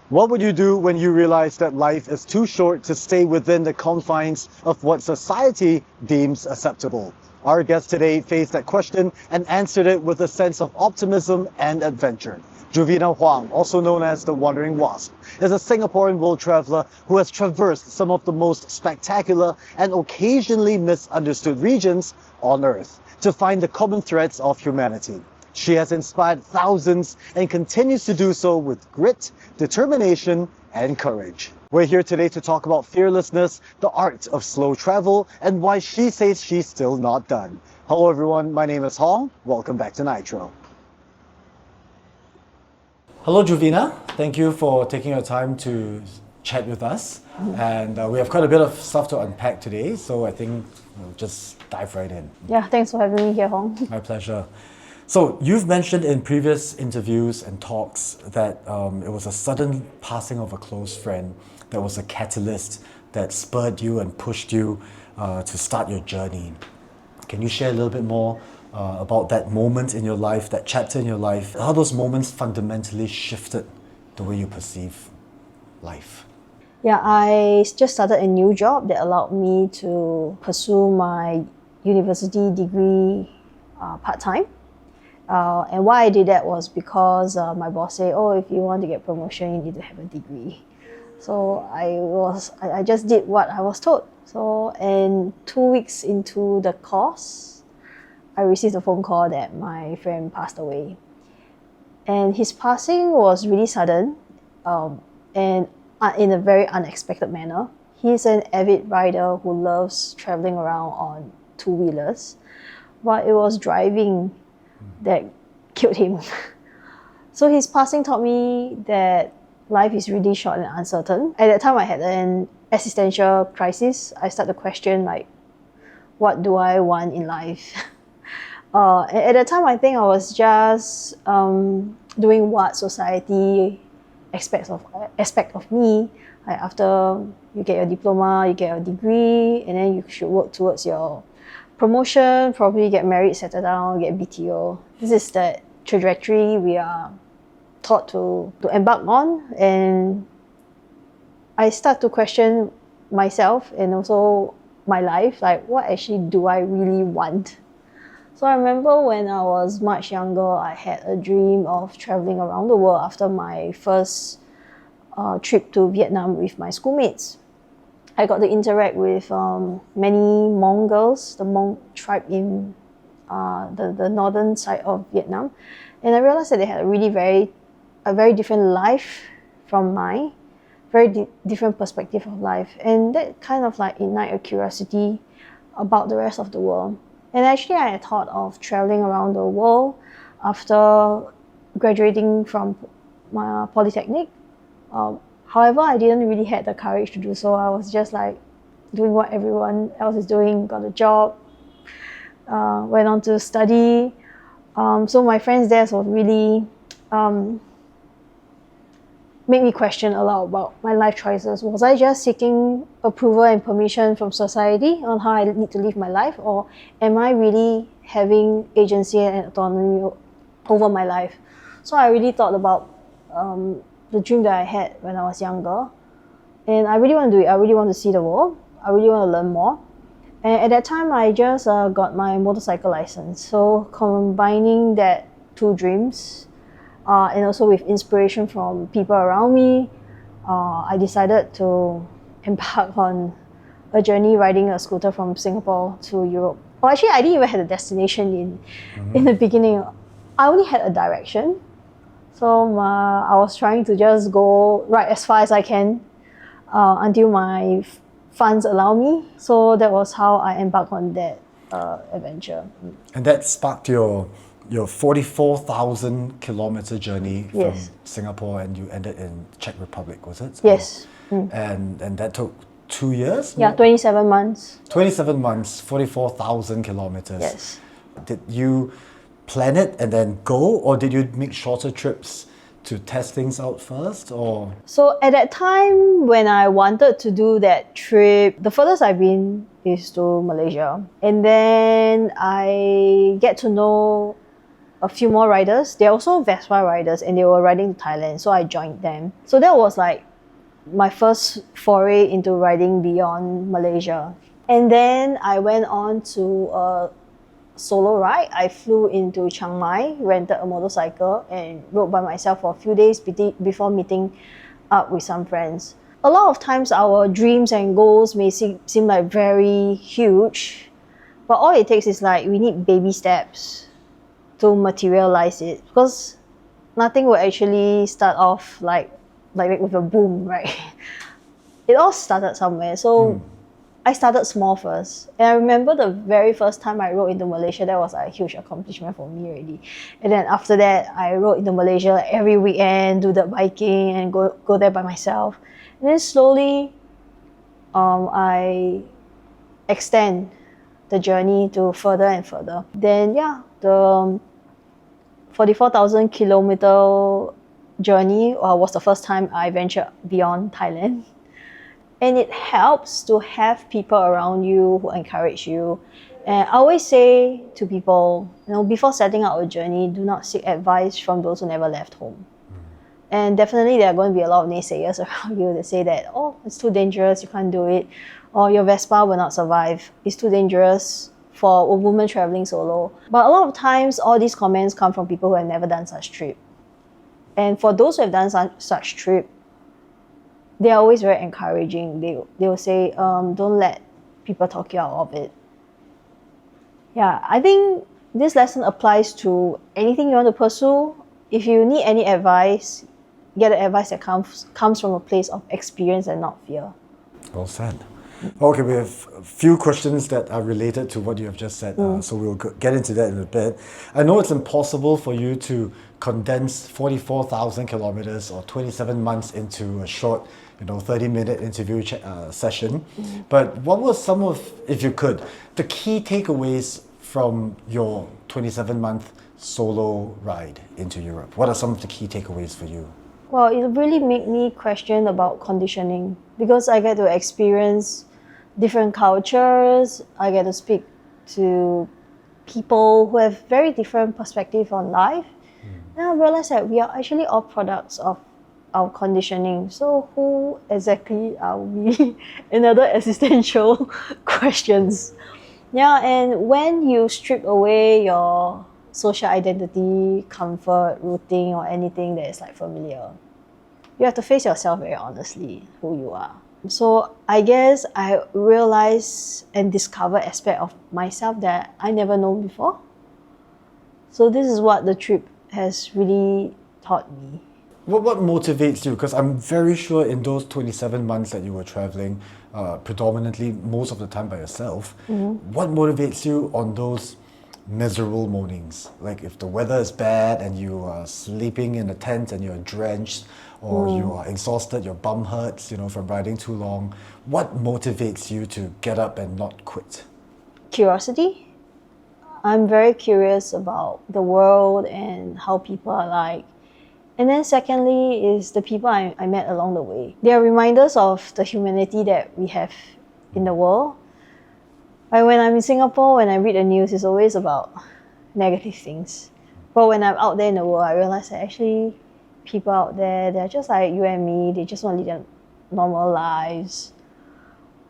What would you do when you realize that life is too short to stay within the confines of what society deems acceptable? Our guest today faced that question and answered it with a sense of optimism and adventure. Juvena Huang, also known as the Wandering Wasp, is a Singaporean world traveler who has traversed some of the most spectacular and occasionally misunderstood regions on Earth to find the common threads of humanity. She has inspired thousands and continues to do so with grit, determination, and courage. We're here today to talk about fearlessness, the art of slow travel, and why she says she's still not done. Hello everyone, my name is Hong. Welcome back to Nitro. Hello Juvena, thank you for taking your time to chat with us. And we have quite a bit of stuff to unpack today, so I think we'll just dive right in. Yeah, thanks for having me here, Hong. My pleasure. So you've mentioned in previous interviews and talks that it was a sudden passing of a close friend that was a catalyst that spurred you and pushed you to start your journey. Can you share a little bit more about that moment in your life, that chapter in your life, how those moments fundamentally shifted the way you perceive life? Yeah, I just started a new job that allowed me to pursue my university degree part-time. And why I did that was because my boss said, oh, if you want to get promotion, you need to have a degree. So I just did what I was told. So, and 2 weeks into the course, I received a phone call that my friend passed away. And his passing was really sudden and in a very unexpected manner. He's an avid rider who loves traveling around on two-wheelers, but it was driving that killed him. So his passing taught me that life is really short and uncertain. At that time, I had an existential crisis. I started to question, like, what do I want in life? At that time, I think I was just doing what society expect of me. Like after you get your diploma, you get your degree, and then you should work towards your promotion, probably get married, settle down, get BTO. This is the trajectory we are taught to embark on, and I start to question myself and also my life, like what actually do I really want? So I remember when I was much younger, I had a dream of traveling around the world after my first trip to Vietnam with my schoolmates. I got to interact with many Hmong girls, the Hmong tribe in the northern side of Vietnam, and I realized that they had a very different life from mine, very different perspective of life, and that kind of like ignited a curiosity about the rest of the world. And actually, I had thought of traveling around the world after graduating from my polytechnic. However, I didn't really have the courage to do so. I was just like doing what everyone else is doing, got a job, went on to study. So my friends there sort of really made me question a lot about my life choices. Was I just seeking approval and permission from society on how I need to live my life, or am I really having agency and autonomy over my life? So I really thought about the dream that I had when I was younger, and I really want to do it. I really want to see the world. I really want to learn more. And at that time, I just got my motorcycle license. So combining that two dreams, and also with inspiration from people around me, I decided to embark on a journey riding a scooter from Singapore to Europe. Well, actually, I didn't even have a destination in the beginning. I only had a direction. So I was trying to just go right as far as I can until my funds allow me. So that was how I embarked on that adventure. And that sparked your 44,000 kilometer journey from Singapore, and you ended in Czech Republic, was it? Yes. And that took 2 years? Yeah, 27 months. 27 months, 44,000 kilometers. Yes. Did you plan it and then go, or did you make shorter trips to test things out first, or? So at that time, when I wanted to do that trip, the furthest I've been is to Malaysia. And then I get to know a few more riders. They're also Vespa riders and they were riding to Thailand, so I joined them. So that was like my first foray into riding beyond Malaysia. And then I went on to a solo ride. I flew into Chiang Mai, rented a motorcycle, and rode by myself for a few days before meeting up with some friends. A lot of times our dreams and goals may seem like very huge, but all it takes is like we need baby steps to materialize it, because nothing will actually start off like with a boom, right? It all started somewhere. So I started small first. And I remember the very first time I rode into Malaysia, that was a huge accomplishment for me already. And then after that, I rode into Malaysia every weekend, do the biking and go there by myself. And then slowly, I extend the journey to further and further. Then the 44,000 kilometer journey was the first time I ventured beyond Thailand. And it helps to have people around you who encourage you. And I always say to people, before setting out a journey, do not seek advice from those who never left home. And definitely there are going to be a lot of naysayers around you that say that, oh, it's too dangerous, you can't do it. Or your Vespa will not survive. It's too dangerous for a woman traveling solo. But a lot of times, all these comments come from people who have never done such trip. And for those who have done such trip, they are always very encouraging. They will say, don't let people talk you out of it. Yeah, I think this lesson applies to anything you want to pursue. If you need any advice, get the advice that comes from a place of experience and not fear. Well said. Okay, we have a few questions that are related to what you have just said, so we'll get into that in a bit. I know it's impossible for you to condense 44,000 kilometers or 27 months into a short 30-minute interview session. But what were some of, if you could, the key takeaways from your 27-month solo ride into Europe? What are some of the key takeaways for you? Well, it really made me question about conditioning, because I get to experience different cultures. I get to speak to people who have very different perspective on life. And I realized that we are actually all products of our conditioning. So who exactly are we? Another existential questions. Yeah, and when you strip away your social identity, comfort, routine, or anything that is like familiar, you have to face yourself very honestly, who you are. So I guess I realized and discovered aspect of myself that I never known before. So this is what the trip has really taught me. What motivates you? Because I'm very sure in those 27 months that you were traveling, predominantly most of the time by yourself, what motivates you on those miserable mornings? Like if the weather is bad and you are sleeping in a tent and you're drenched, or you are exhausted, your bum hurts, from riding too long. What motivates you to get up and not quit? Curiosity. I'm very curious about the world and how people are like. And then secondly is the people I met along the way. They are reminders of the humanity that we have in the world. Like when I'm in Singapore, when I read the news, it's always about negative things. But when I'm out there in the world, I realize that actually people out there, they're just like you and me. They just want to lead their normal lives.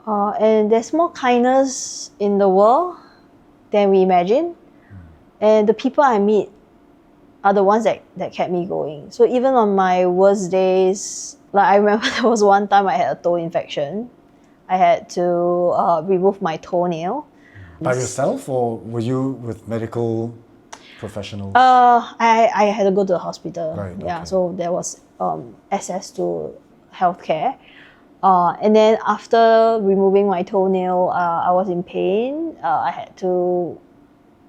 And there's more kindness in the world than we imagine. And the people I meet are the ones that kept me going. So even on my worst days, like I remember there was one time I had a toe infection. I had to remove my toenail. By yourself, or were you with medical professionals? I had to go to the hospital. Right, Yeah, okay. so there was access to healthcare. And then after removing my toenail, I was in pain. I had to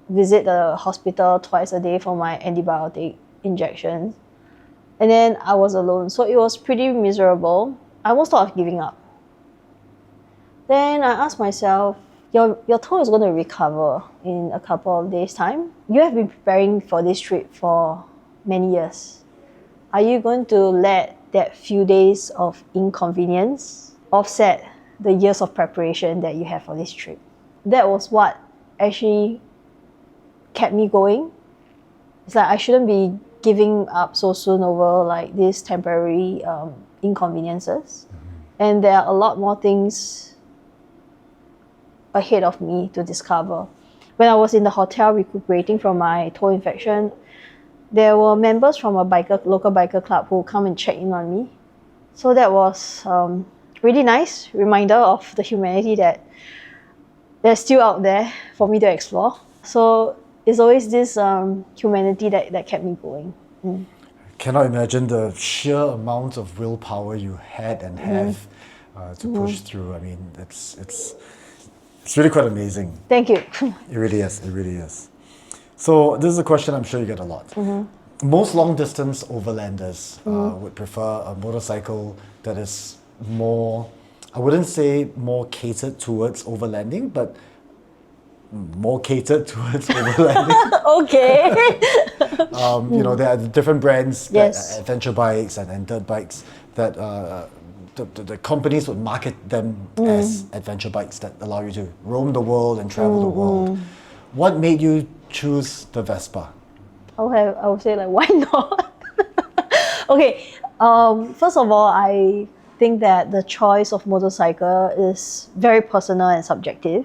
visit the hospital twice a day for my antibiotic injections. And then I was alone. So it was pretty miserable. I almost thought of giving up. Then I asked myself, your toe is going to recover in a couple of days' time. You have been preparing for this trip for many years. Are you going to let that few days of inconvenience offset the years of preparation that you have for this trip? That was what actually kept me going. It's like I shouldn't be giving up so soon over like these temporary inconveniences. And there are a lot more things ahead of me to discover. When I was in the hotel recuperating from my toe infection, there were members from a local biker club who come and check in on me. So that was really nice reminder of the humanity that they're still out there for me to explore. So it's always this humanity that kept me going. Cannot imagine the sheer amount of willpower you had and have to push through. I mean, it's really quite amazing. Thank you. It really is. It really is. So this is a question I'm sure you get a lot. Most long-distance overlanders would prefer a motorcycle that is more, I wouldn't say more catered towards overlanding, but more catered towards overlanding. Okay. You know, there are different brands, Yes. adventure bikes and dirt bikes that the companies would market them as adventure bikes that allow you to roam the world and travel the world. What made you choose the Vespa? I would say like, why not? Okay, first of all, I think that the choice of motorcycle is very personal and subjective.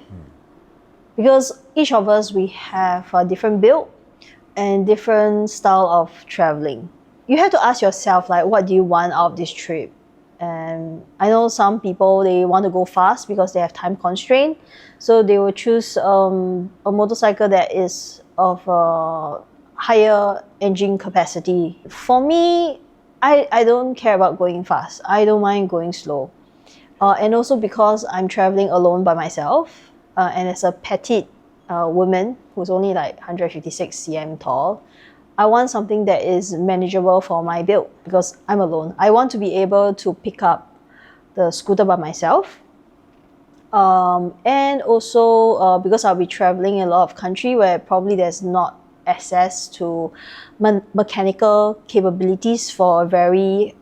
Because each of us, we have a different build and different style of traveling. You have to ask yourself, like, what do you want out of this trip? And I know some people, they want to go fast because they have time constraint. So they will choose a motorcycle that is of a higher engine capacity. For me, I don't care about going fast. I don't mind going slow. And also because I'm traveling alone by myself, and as a petite woman who's only like 156 cm tall, I want something that is manageable for my build because I'm alone. I want to be able to pick up the scooter by myself. And also because I'll be traveling in a lot of country where probably there's not access to mechanical capabilities for a very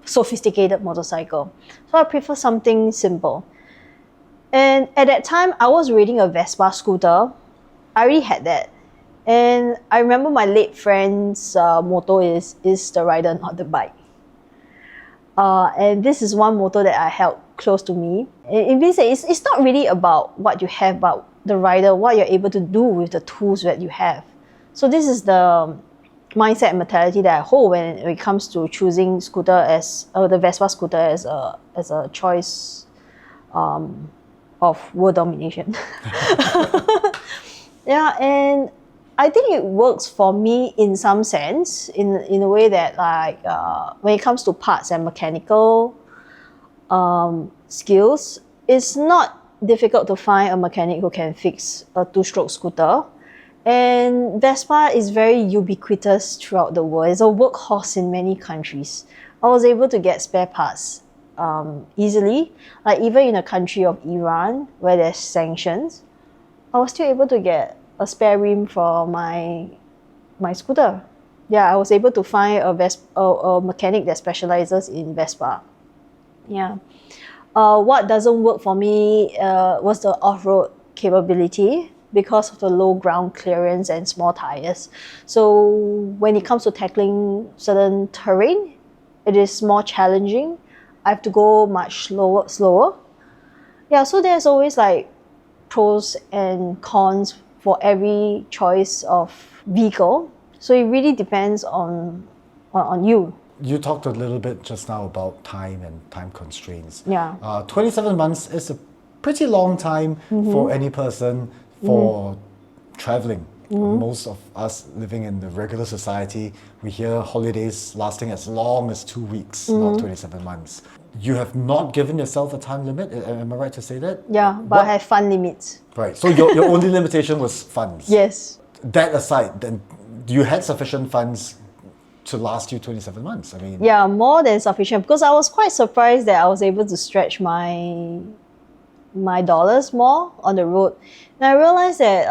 sophisticated motorcycle. So I prefer something simple. And at that time, I was riding a Vespa scooter. I already had that. And I remember my late friend's motto is the rider, not the bike. And this is one motto that I held close to me. It means that it's not really about what you have, but the rider, what you're able to do with the tools that you have. So this is the mindset and mentality that I hold when it comes to choosing the Vespa scooter as a choice of world domination. Yeah, and I think it works for me in some sense, in a way that like when it comes to parts and mechanical skills, it's not difficult to find a mechanic who can fix a two-stroke scooter. And Vespa is very ubiquitous throughout the world. It's a workhorse in many countries. I was able to get spare parts easily. Like even in a country of Iran, where there's sanctions, I was still able to get a spare rim for my scooter. Yeah, I was able to find a mechanic that specializes in Vespa. Yeah. What doesn't work for me was the off-road capability because of the low ground clearance and small tires. So when it comes to tackling certain terrain, it is more challenging. I have to go much slower. Yeah, so there's always like pros and cons for every choice of vehicle. So it really depends on you. You talked a little bit just now about time and time constraints. Yeah. 27 months is a pretty long time for any person for traveling. Most of us living in the regular society, we hear holidays lasting as long as 2 weeks, not 27 months. You have not given yourself a time limit, am I right to say that? Yeah, but I have fun limits. Right, so your only limitation was funds. Yes. That aside, then you had sufficient funds to last you 27 months. I mean, yeah, more than sufficient, because I was quite surprised that I was able to stretch my dollars more on the road. And I realized that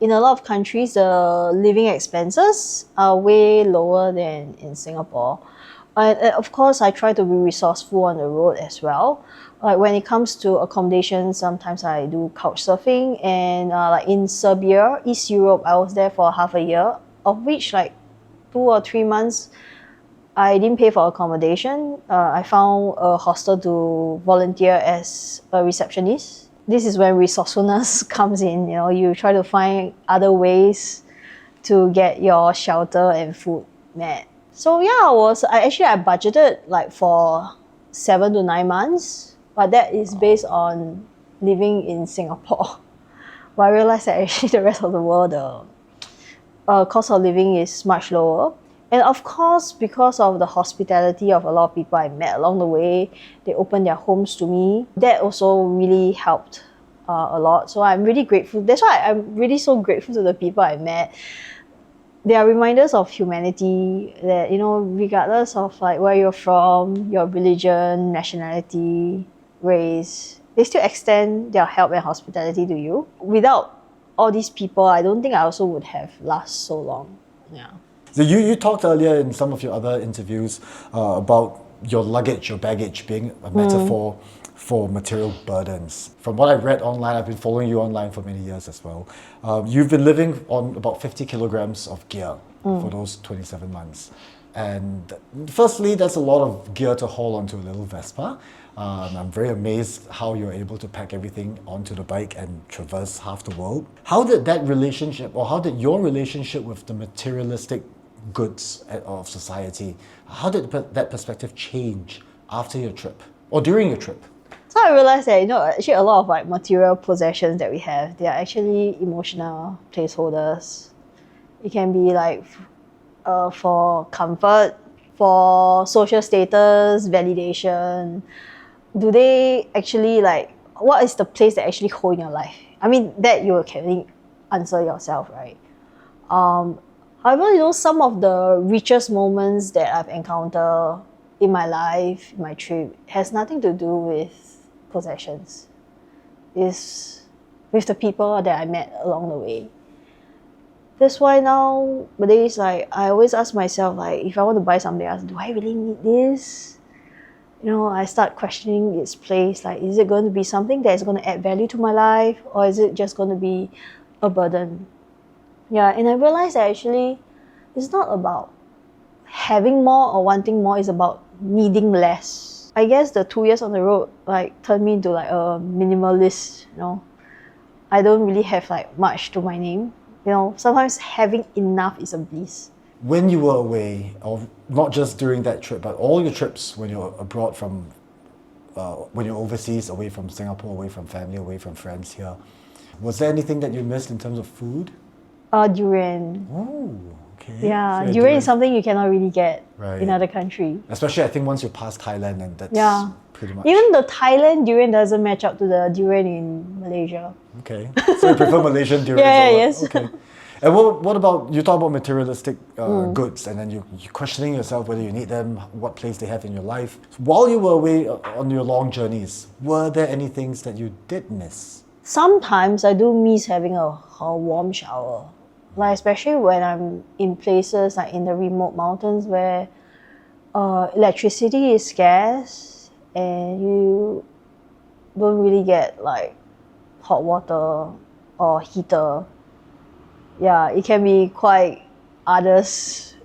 in a lot of countries, the living expenses are way lower than in Singapore. And of course, I try to be resourceful on the road as well. Like when it comes to accommodation, sometimes I do couch surfing. And like in Serbia, East Europe, I was there for half a year. of which like 2 or 3 months I didn't pay for accommodation. I found a hostel to volunteer as a receptionist. This is when resourcefulness comes in. You know, you try to find other ways to get your shelter and food met. So yeah, I budgeted like for 7 to 9 months, but that is based on living in Singapore. But I realized that actually the rest of the world, the cost of living is much lower. And of course, because of the hospitality of a lot of people I met along the way, they opened their homes to me. That also really helped a lot. So I'm really grateful. That's why I'm really so grateful to the people I met. They are reminders of humanity that, you know, regardless of like where you're from, your religion, nationality, race, they still extend their help and hospitality to you. Without all these people, I don't think I also would have lasted so long. Yeah. So you talked earlier in some of your other interviews about your luggage, your baggage being a metaphor for material burdens. From what I've read online, I've been following you online for many years as well. You've been living on about 50 kilograms of gear for those 27 months. And firstly, that's a lot of gear to haul onto a little Vespa. I'm very amazed how you're able to pack everything onto the bike and traverse half the world. How did that relationship, or how did your relationship with the materialistic goods of society, how did that perspective change after your trip or during your trip? So I realized that, you know, actually a lot of like material possessions that we have, they are actually emotional placeholders. It can be like for comfort, for social status, validation. Do they actually like, what is the place that actually hold in your life? I mean, that you can really answer yourself, right? However, you know, some of the richest moments that I've encountered in my life, in my trip, has nothing to do with possessions. It's with the people that I met along the way. That's why nowadays, like, I always ask myself, like, if I want to buy something else, do I really need this? You know, I start questioning its place. Like, is it going to be something that is going to add value to my life, or is it just going to be a burden? Yeah, and I realized that actually it's not about having more or wanting more, it's about needing less. I guess the 2 years on the road like turned me into like a minimalist, you know. I don't really have like much to my name. You know, sometimes having enough is a bliss. When you were away, or not just during that trip, but all your trips when you're abroad from, when you're overseas, away from Singapore, away from family, away from friends here, was there anything that you missed in terms of food? Durian. Oh, okay. Yeah, So durian is something you cannot really get Right. in other country. Especially, I think once you pass Thailand, and that's pretty much. Even the Thailand durian doesn't match up to the durian in Malaysia. Okay, so you prefer Malaysian durians? Yeah, or what? yes. Okay. And what about, you talk about materialistic goods, and then you're questioning yourself whether you need them, what place they have in your life. While you were away on your long journeys, were there any things that you did miss? Sometimes I do miss having a warm shower. Like, especially when I'm in places like in the remote mountains where electricity is scarce and you don't really get like hot water or heater. Yeah, it can be quite arduous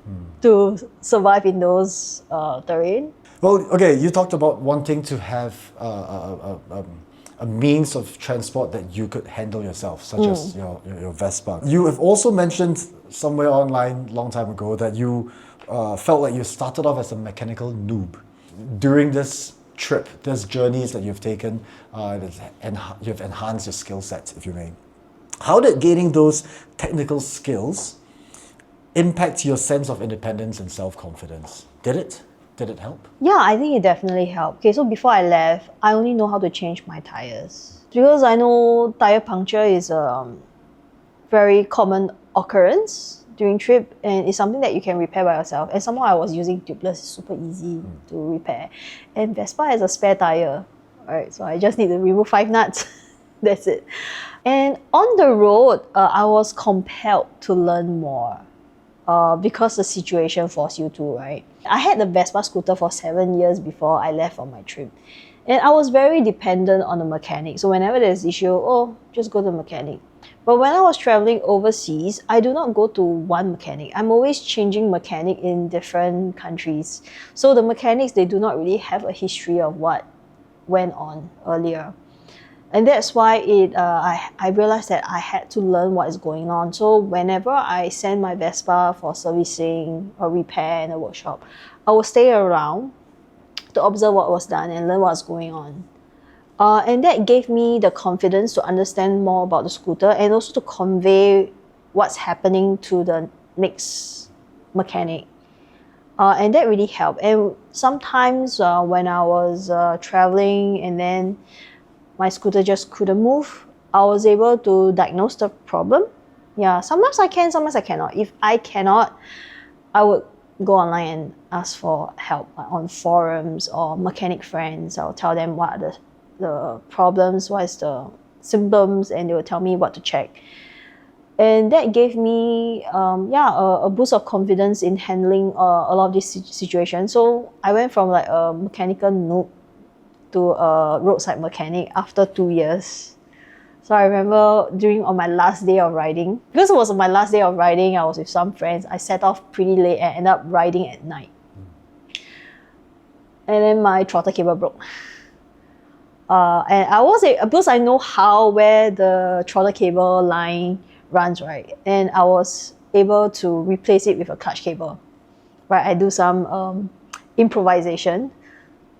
to survive in those terrain. Well, okay, you talked about wanting to have a means of transport that you could handle yourself, such as your Vespa. You have also mentioned somewhere online, long time ago, that you felt like you started off as a mechanical noob. During this trip, this journeys that you've taken, you've enhanced your skill set, if you may. How did gaining those technical skills impact your sense of independence and self-confidence? Did it? Did it help? Yeah, I think it definitely helped. Okay, so before I left, I only know how to change my tires. Because I know tire puncture is a very common occurrence during trip, and it's something that you can repair by yourself. And somehow I was using tubeless, it's super easy to repair. And Vespa has a spare tire, right? So I just need to remove 5 nuts. That's it. And on the road, I was compelled to learn more. because the situation forced you to, right? I had the Vespa scooter for 7 years before I left on my trip. And I was very dependent on the mechanic. So whenever there's issue, oh, just go to the mechanic. But when I was traveling overseas, I do not go to one mechanic. I'm always changing mechanic in different countries. So the mechanics, they do not really have a history of what went on earlier. And that's why I realized that I had to learn what is going on. So whenever I send my Vespa for servicing or repair in a workshop, I will stay around to observe what was done and learn what's going on. And that gave me the confidence to understand more about the scooter and also to convey what's happening to the next mechanic. And that really helped. And sometimes when I was traveling and then my scooter just couldn't move, I was able to diagnose the problem. Yeah, sometimes I can, sometimes I cannot. If I cannot, I would go online and ask for help on forums or mechanic friends. I'll tell them what are the problems, what is the symptoms, and they will tell me what to check. And that gave me a boost of confidence in handling a lot of these situations. So I went from like a mechanical noob to a roadside mechanic after 2 years. So I remember on my last day of riding, because it was my last day of riding, I was with some friends. I set off pretty late and ended up riding at night. And then my throttle cable broke. And because I know where the throttle cable line runs, right? And I was able to replace it with a clutch cable. Right, I do some improvisation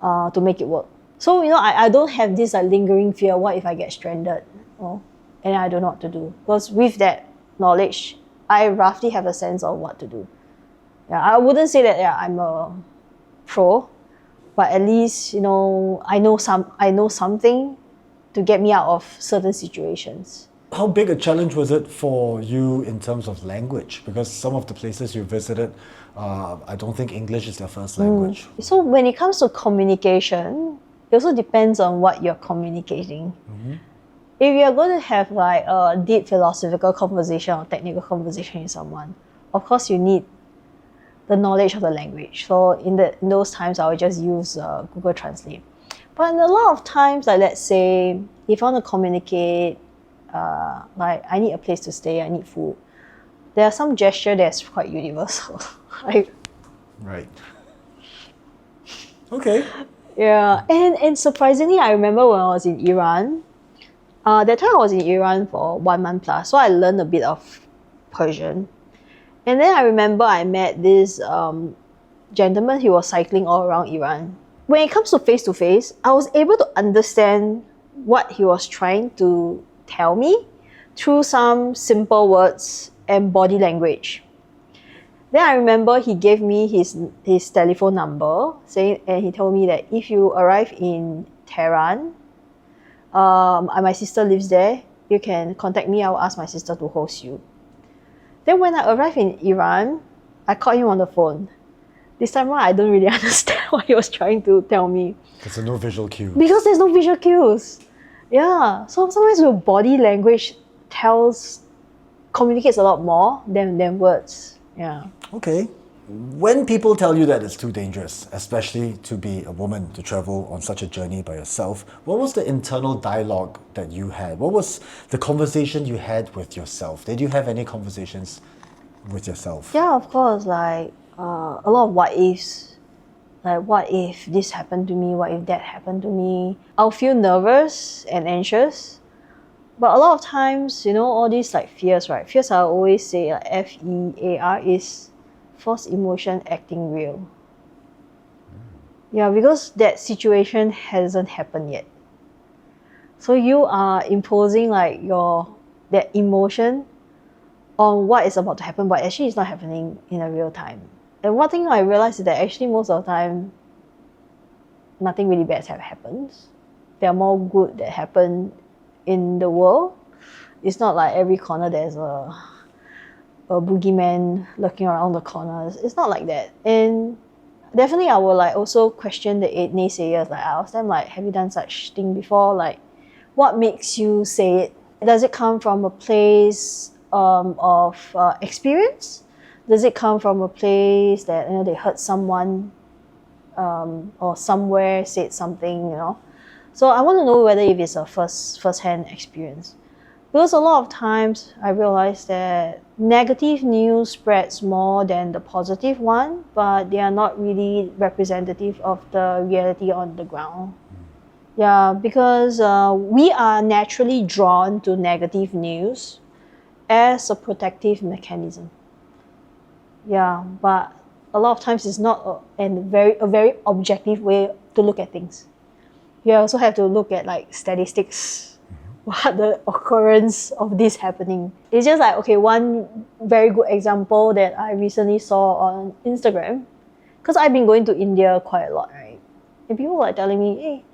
to make it work. So, I don't have this lingering fear, what if I get stranded? And I don't know what to do. Because with that knowledge, I roughly have a sense of what to do. Yeah, I wouldn't say that I'm a pro, but at least, I know something to get me out of certain situations. How big a challenge was it for you in terms of language? Because some of the places you visited, I don't think English is their first language. So when it comes to communication, it also depends on what you're communicating. If you're going to have like a deep philosophical conversation or technical conversation with someone, of course you need the knowledge of the language. So in those times, I would just use Google Translate. But in a lot of times, like let's say, if I want to communicate, like I need a place to stay, I need food, there are some gesture that's quite universal. Right. Okay. Yeah, and surprisingly, I remember when I was in Iran, that time I was in Iran for 1 month plus, so I learned a bit of Persian. And then I remember I met this gentleman, he was cycling all around Iran. When it comes to face, I was able to understand what he was trying to tell me through some simple words and body language. Then I remember he gave me his telephone number, and he told me that if you arrive in Tehran, my sister lives there, you can contact me, I will ask my sister to host you. Then when I arrived in Iran, I called him on the phone. This time around, I don't really understand what he was trying to tell me. Because there's no visual cues. Because there's no visual cues. Yeah, so sometimes your body language communicates a lot more than words. Yeah. Okay. When people tell you that it's too dangerous, especially to be a woman to travel on such a journey by yourself, what was the internal dialogue that you had? What was the conversation you had with yourself? Did you have any conversations with yourself? Yeah, of course. Like a lot of what ifs. Like, what if this happened to me? What if that happened to me? I'll feel nervous and anxious. But a lot of times, all these like fears, right? Fears, I always say FEAR is false emotion acting real. Yeah, because that situation hasn't happened yet. So you are imposing like that emotion on what is about to happen, but actually it's not happening in a real time. And one thing I realized is that actually most of the time, nothing really bad have happened. There are more good that happen in the world. It's not like every corner there's a boogeyman lurking around the corners. It's not like that. And definitely I will like also question the naysayers. Like I ask them like, have you done such thing before? Like, what makes you say it? Does it come from a place of experience? Does it come from a place that they hurt someone, or somewhere said something? So I want to know whether if it's a first-hand experience. Because a lot of times I realize that negative news spreads more than the positive one, but they are not really representative of the reality on the ground. Yeah, because we are naturally drawn to negative news as a protective mechanism. Yeah, but a lot of times it's not a very objective way to look at things. You also have to look at like statistics. What the occurrence of this happening? It's just like, okay, one very good example that I recently saw on Instagram, because I've been going to India quite a lot, right? And people are telling me, hey,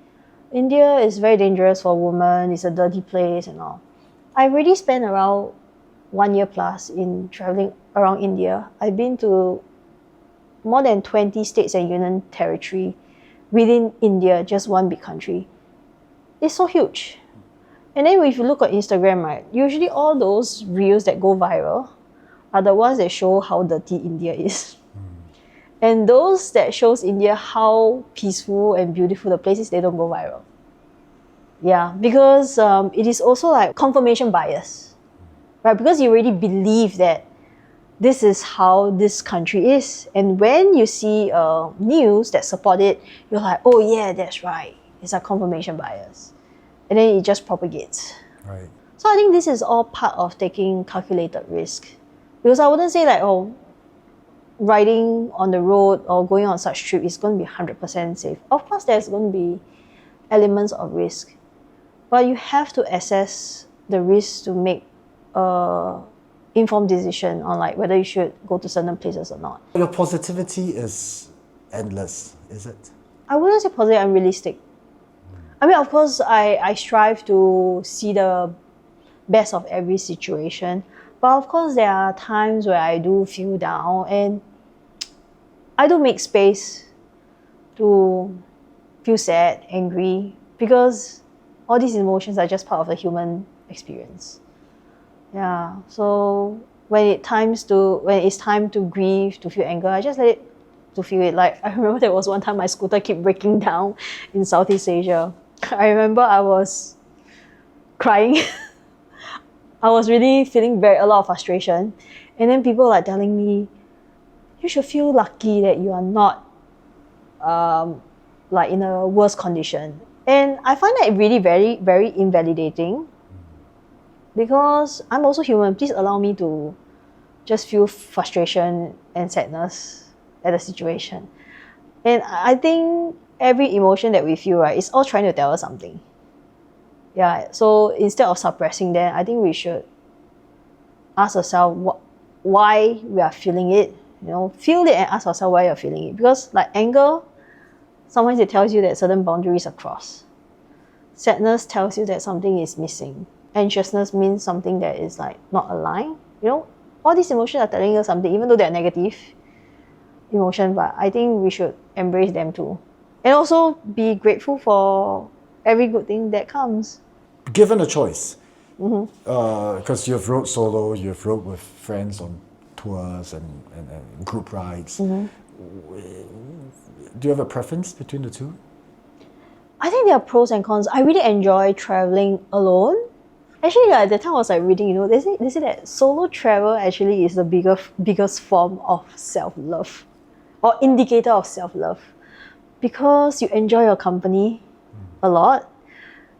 India is very dangerous for women, it's a dirty place and all. I already spent around 1 year plus in traveling around India. I've been to more than 20 states and union territory within India, just one big country. It's so huge. And then if you look at Instagram, right, usually all those reels that go viral are the ones that show how dirty India is. And those that shows India how peaceful and beautiful the place is, they don't go viral. Yeah, because it is also like confirmation bias, right? Because you already believe that this is how this country is. And when you see news that support it, you're like, oh yeah, that's right. It's a confirmation bias. And then it just propagates. Right. So I think this is all part of taking calculated risk. Because I wouldn't say like, oh, riding on the road or going on such trip is going to be 100% safe. Of course, there's going to be elements of risk. But you have to assess the risk to make a informed decision on like whether you should go to certain places or not. Your positivity is endless, is it? I wouldn't say positive, I'm realistic. I mean, of course, I strive to see the best of every situation. But of course, there are times where I do feel down, and I do make space to feel sad, angry, because all these emotions are just part of the human experience. Yeah, so when it's time to grieve, to feel anger, I just let it to feel it. Like, I remember there was one time my scooter kept breaking down in Southeast Asia. I remember I was crying. I was really feeling a lot of frustration. And then people like telling me, you should feel lucky that you are not like in a worse condition. And I find that really very, very invalidating, because I'm also human. Please allow me to just feel frustration and sadness at the situation. And I think every emotion that we feel, right, is all trying to tell us something. Yeah, so instead of suppressing them, I think we should ask ourselves why we are feeling it. Feel it and ask ourselves why you're feeling it. Because like anger, sometimes it tells you that certain boundaries are crossed. Sadness tells you that something is missing. Anxiousness means something that is like not aligned. All these emotions are telling us something, even though they're negative emotion, but I think we should embrace them too. And also be grateful for every good thing that comes. Given a choice, because you've rode solo, you've rode with friends on tours and group rides, do you have a preference between the two? I think there are pros and cons. I really enjoy traveling alone. Actually, at the time I was like reading, they say that solo travel actually is the biggest form of self-love, or indicator of self-love, because you enjoy your company a lot.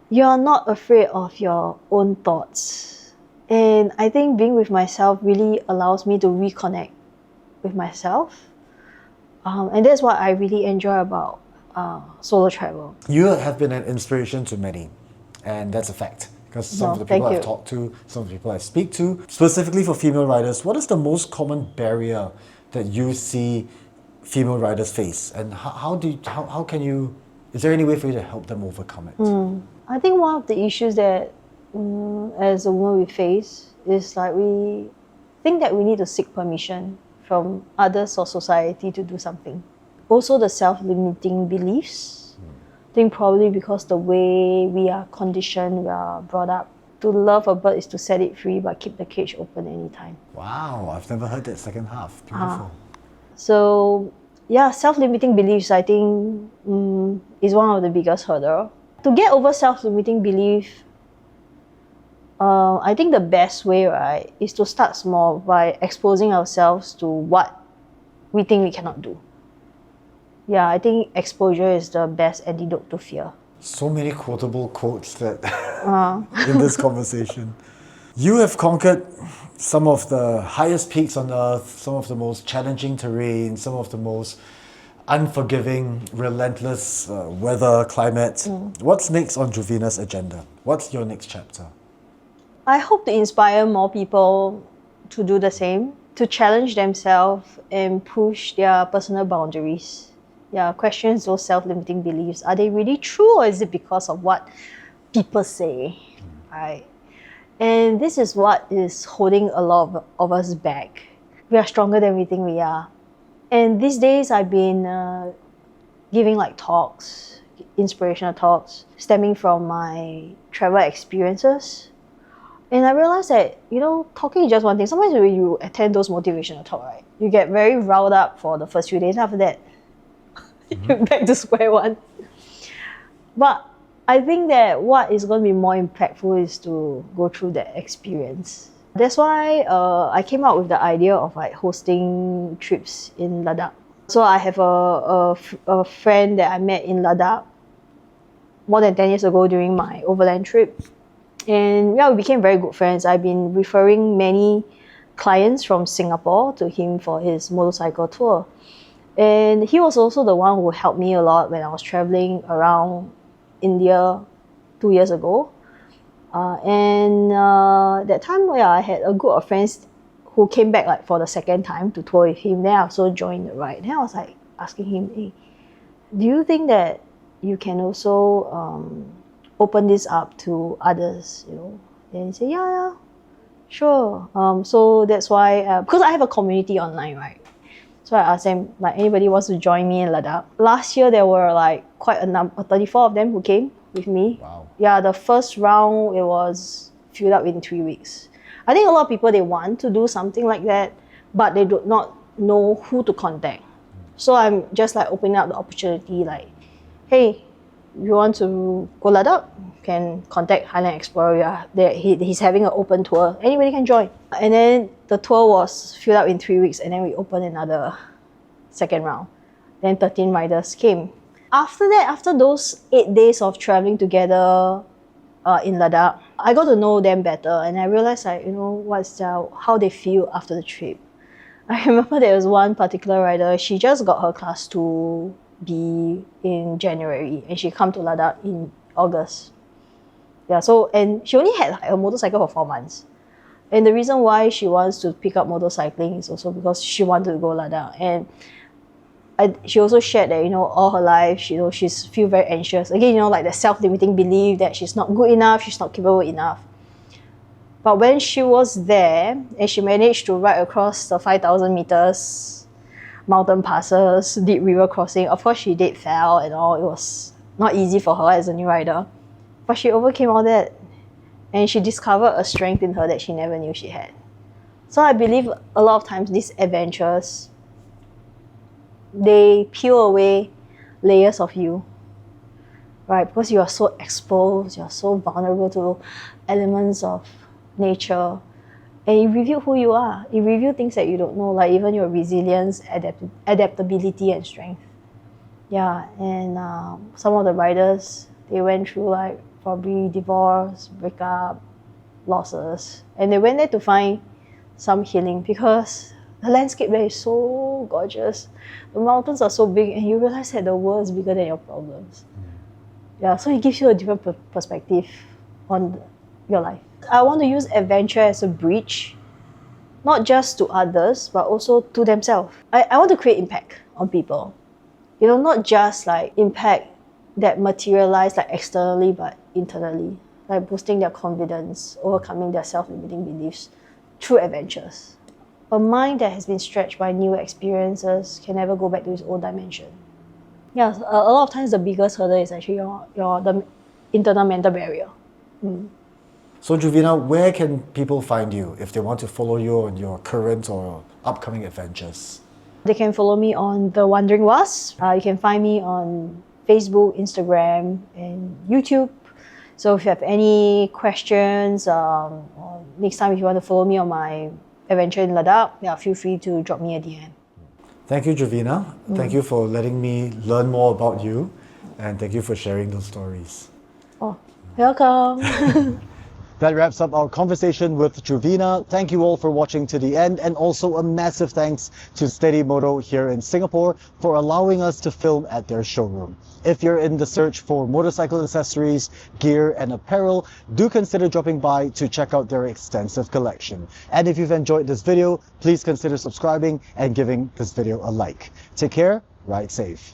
You're not afraid of your own thoughts. And I think being with myself really allows me to reconnect with myself. And that's what I really enjoy about solo travel. You have been an inspiration to many, and that's a fact. Because some of the people I've talked to, some of the people I speak to, specifically for female riders, what is the most common barrier that you see female riders face? And how can you, is there any way for you to help them overcome it? I think one of the issues that as a woman we face is like we think that we need to seek permission from others or society to do something. Also the self-limiting beliefs. I think probably because the way we are conditioned, we are brought up To love a bird is to set it free, but keep the cage open anytime. Wow, I've never heard that second half. Beautiful. So, yeah, self-limiting beliefs, I think, is one of the biggest hurdle. To get over self-limiting belief, I think the best way, right, is to start small by exposing ourselves to what we think we cannot do. Yeah, I think exposure is the best antidote to fear. So many quotable quotes that in this conversation. You have conquered some of the highest peaks on earth, some of the most challenging terrain, some of the most unforgiving, relentless weather, climate. What's next on Juvena's agenda? What's your next chapter? I hope to inspire more people to do the same, to challenge themselves and push their personal boundaries. Yeah, questions those self-limiting beliefs. Are they really true, or is it because of what people say? Right? And this is what is holding a lot of us back. We are stronger than we think we are. And these days I've been giving like talks, inspirational talks, stemming from my travel experiences. And I realized that, talking is just one thing. Sometimes when you attend those motivational talks, right, you get very riled up for the first few days. After that, you're back to square one. But I think that what is going to be more impactful is to go through that experience. That's why I came up with the idea of like hosting trips in Ladakh. So I have a friend that I met in Ladakh more than 10 years ago during my overland trip. And yeah, we became very good friends. I've been referring many clients from Singapore to him for his motorcycle tour. And he was also the one who helped me a lot when I was traveling around India 2 years ago. That time, I had a group of friends who came back like for the second time to tour with him. Then I also joined the ride. Then I was like asking him, hey, do you think that you can also open this up to others, And he said, yeah, sure. So that's why, because I have a community online, right? So I asked them, like, anybody wants to join me in Ladakh? Last year, there were like quite a number, 34 of them who came with me. Wow. Yeah, the first round, it was filled up in 3 weeks. I think a lot of people, they want to do something like that, but they do not know who to contact. So I'm just like opening up the opportunity, like, hey, you want to go Ladakh? Can contact Highland Explorer. He's having an open tour. Anybody can join. And then the tour was filled up in 3 weeks, and then we opened another second round. Then 13 riders came. After that, after those 8 days of traveling together in Ladakh, I got to know them better, and I realized, like, how they feel after the trip. I remember there was one particular rider. She just got her class 2B in January, and she come to Ladakh in August. Yeah, and she only had like a motorcycle for 4 months. And the reason why she wants to pick up motorcycling is also because she wanted to go Ladakh. And she also shared that, all her life, she's feel very anxious. Again, like the self-limiting belief that she's not good enough, she's not capable enough. But when she was there, and she managed to ride across the 5,000 meters, mountain passes, deep river crossing, of course she did fail and all. It was not easy for her as a new rider. But she overcame all that, and she discovered a strength in her that she never knew she had. So I believe a lot of times these adventures, they peel away layers of you, right? Because you are so exposed, you're so vulnerable to elements of nature, and it reveals who you are. It reveals things that you don't know, like even your resilience, adaptability, and strength. Yeah, and some of the riders, they went through like probably divorce, breakup, losses, and they went there to find some healing because the landscape there is so gorgeous. The mountains are so big, and you realize that the world is bigger than your problems. Yeah, so it gives you a different perspective on your life. I want to use adventure as a bridge, not just to others, but also to themselves. I want to create impact on people. Not just like impact that materialize like externally, but internally, like boosting their confidence, overcoming their self-limiting beliefs through adventures. A mind that has been stretched by new experiences can never go back to its old dimension. Yeah, a lot of times the biggest hurdle is actually the internal mental barrier. So Juvena, where can people find you if they want to follow you on your current or upcoming adventures? They can follow me on the Wandering Wasp. You can find me on Facebook, Instagram, and YouTube. So if you have any questions, or next time if you want to follow me on my adventure in Ladakh, yeah, feel free to drop me a DM. Thank you, Juvena. Thank you for letting me learn more about you, and thank you for sharing those stories. Oh, welcome. That wraps up our conversation with Juvena. Thank you all for watching to the end, and also a massive thanks to Steady Moto here in Singapore for allowing us to film at their showroom. If you're in the search for motorcycle accessories, gear and apparel, do consider dropping by to check out their extensive collection. And if you've enjoyed this video, please consider subscribing and giving this video a like. Take care, ride safe.